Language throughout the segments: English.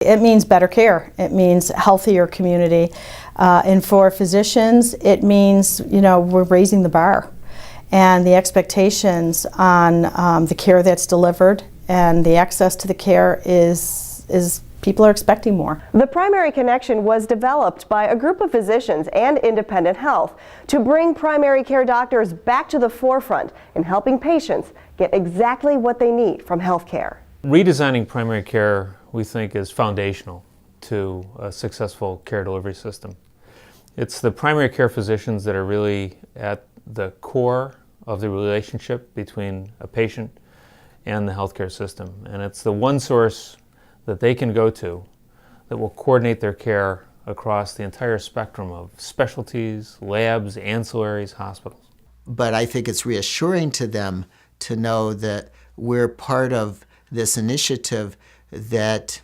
It means better care. It means healthier community. And for physicians, it means, we're raising the bar. And the expectations on the care that's delivered and the access to the care is people are expecting more. The Primary Connection was developed by a group of physicians and Independent Health to bring primary care doctors back to the forefront in helping patients get exactly what they need from health care. Redesigning primary care, we think, is foundational to a successful care delivery system. It's the primary care physicians that are really at the core of the relationship between a patient and the healthcare system. And it's the one source that they can go to that will coordinate their care across the entire spectrum of specialties, labs, ancillaries, hospitals. But I think it's reassuring to them to know that we're part of this initiative that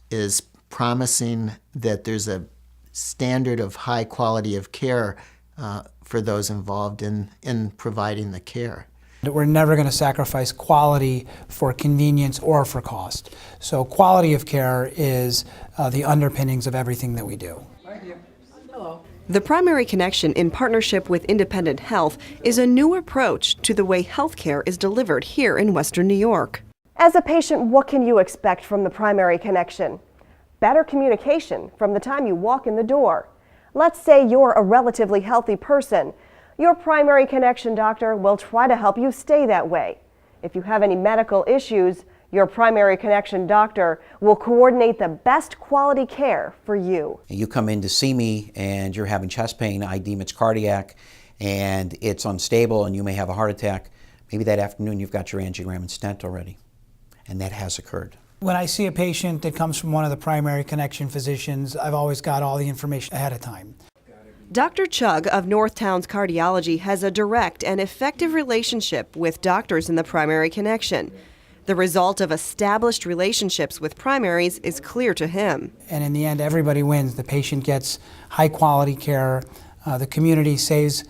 is promising that there's a standard of high quality of care for those involved in providing the care. We're never going to sacrifice quality for convenience or for cost. So quality of care is the underpinnings of everything that we do. Thank you. Hello. The Primary Connection, in partnership with Independent Health, is a new approach to the way healthcare is delivered here in Western New York. As a patient, what can you expect from the Primary Connection? Better communication from the time you walk in the door. Let's say you're a relatively healthy person. Your Primary Connection doctor will try to help you stay that way. If you have any medical issues, your Primary Connection doctor will coordinate the best quality care for you. You come in to see me and you're having chest pain, I deem it's cardiac, and it's unstable and you may have a heart attack. Maybe that afternoon you've got your angiogram and stent already, and that has occurred. When I see a patient that comes from one of the Primary Connection physicians, I've always got all the information ahead of time. Dr. Chugg of Northtowns Cardiology has a direct and effective relationship with doctors in the Primary Connection. The result of established relationships with primaries is clear to him. And in the end, everybody wins. The patient gets high quality care, the community saves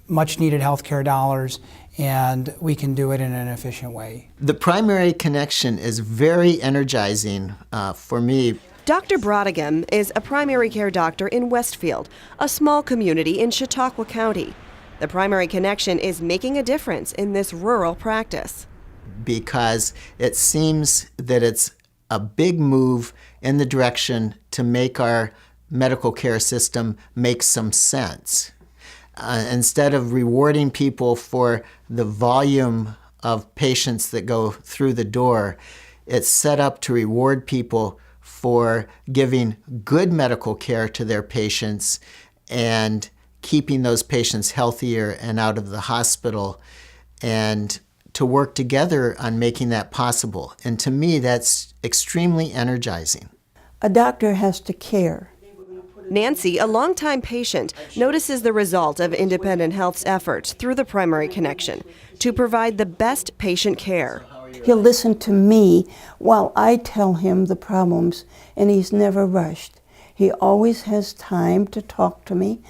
much needed health care dollars, and we can do it in an efficient way. The Primary Connection is very energizing for me. Dr. Brodigan is a primary care doctor in Westfield, a small community in Chautauqua County. The Primary Connection is making a difference in this rural practice. Because it seems that it's a big move in the direction to make our medical care system make some sense. Instead of rewarding people for the volume of patients that go through the door, it's set up to reward people for giving good medical care to their patients and keeping those patients healthier and out of the hospital, and to work together on making that possible. And to me, that's extremely energizing. A doctor has to care. Nancy, a longtime patient, notices the result of Independent Health's efforts through the Primary Connection to provide the best patient care. He'll listen to me while I tell him the problems, and he's never rushed. He always has time to talk to me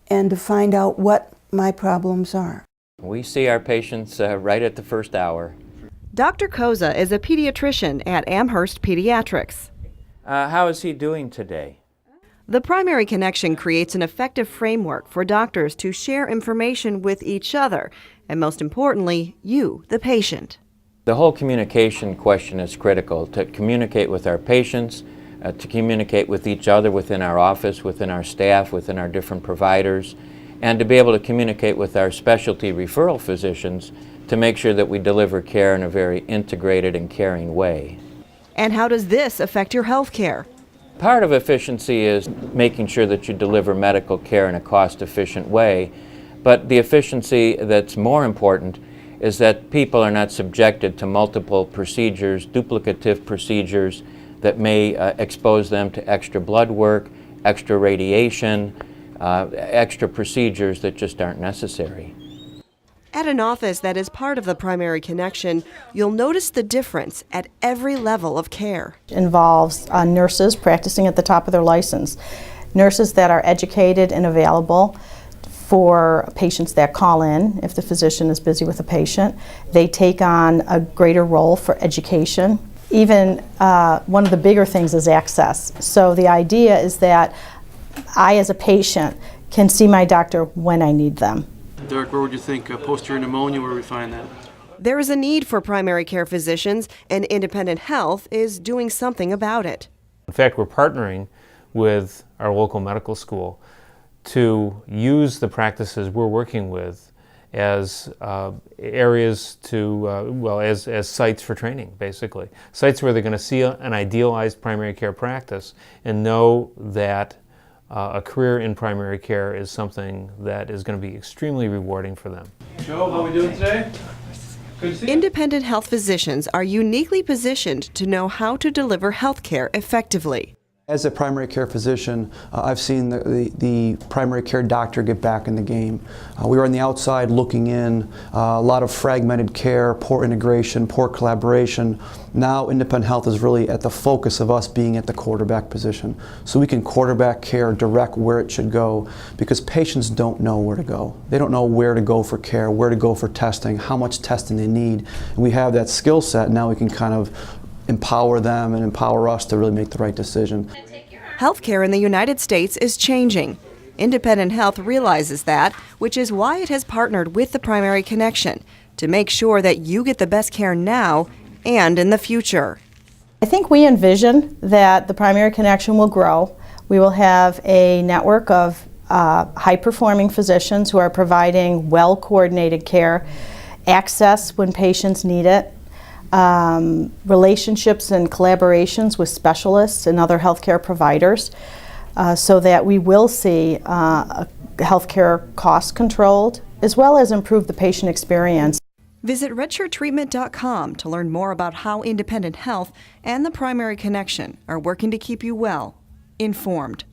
and to find out what my problems are. We see our patients right at the first hour. Dr. Koza is a pediatrician at Amherst Pediatrics. How is he doing today? The Primary Connection creates an effective framework for doctors to share information with each other, and most importantly, you, the patient. The whole communication question is critical, to communicate with our patients, to communicate with each other within our office, within our staff, within our different providers, and to be able to communicate with our specialty referral physicians to make sure that we deliver care in a very integrated and caring way. And how does this affect your health care? Part of efficiency is making sure that you deliver medical care in a cost-efficient way, but the efficiency that's more important is that people are not subjected to multiple procedures, duplicative procedures that may expose them to extra blood work, extra radiation, extra procedures that just aren't necessary. At an office that is part of the Primary Connection, you'll notice the difference at every level of care. It involves nurses practicing at the top of their license, nurses that are educated and available for patients that call in if the physician is busy with a patient. They take on a greater role for education. even one of the bigger things is access. So the idea is that I, as a patient, can see my doctor when I need them. Derek, where would you think posterior pneumonia, where we find that? There is a need for primary care physicians, and Independent Health is doing something about it. In fact, we're partnering with our local medical school to use the practices we're working with as areas to, as sites for training, basically. Sites where they're going to see an idealized primary care practice and know that a career in primary care is something that is going to be extremely rewarding for them. Joe, how are we doing today? Good to see you. Independent health physicians are uniquely positioned to know how to deliver health care effectively. As a primary care physician, I've seen the primary care doctor get back in the game. We were on the outside looking in, a lot of fragmented care, poor integration, poor collaboration. Now Independent Health is really at the focus of us being at the quarterback position. So we can quarterback care, direct where it should go, because patients don't know where to go. They don't know where to go for care, where to go for testing, how much testing they need. And we have that skill set, now we can kind of empower them and empower us to really make the right decision. Healthcare in the United States is changing. Independent Health realizes that, which is why it has partnered with the Primary Connection to make sure that you get the best care now and in the future. I think we envision that the Primary Connection will grow. We will have a network of high-performing physicians who are providing well-coordinated care, access when patients need it, relationships and collaborations with specialists and other healthcare providers, so that we will see healthcare costs controlled, as well as improve the patient experience. Visit redshirttreatment.com to learn more about how Independent Health and the Primary Connection are working to keep you well informed.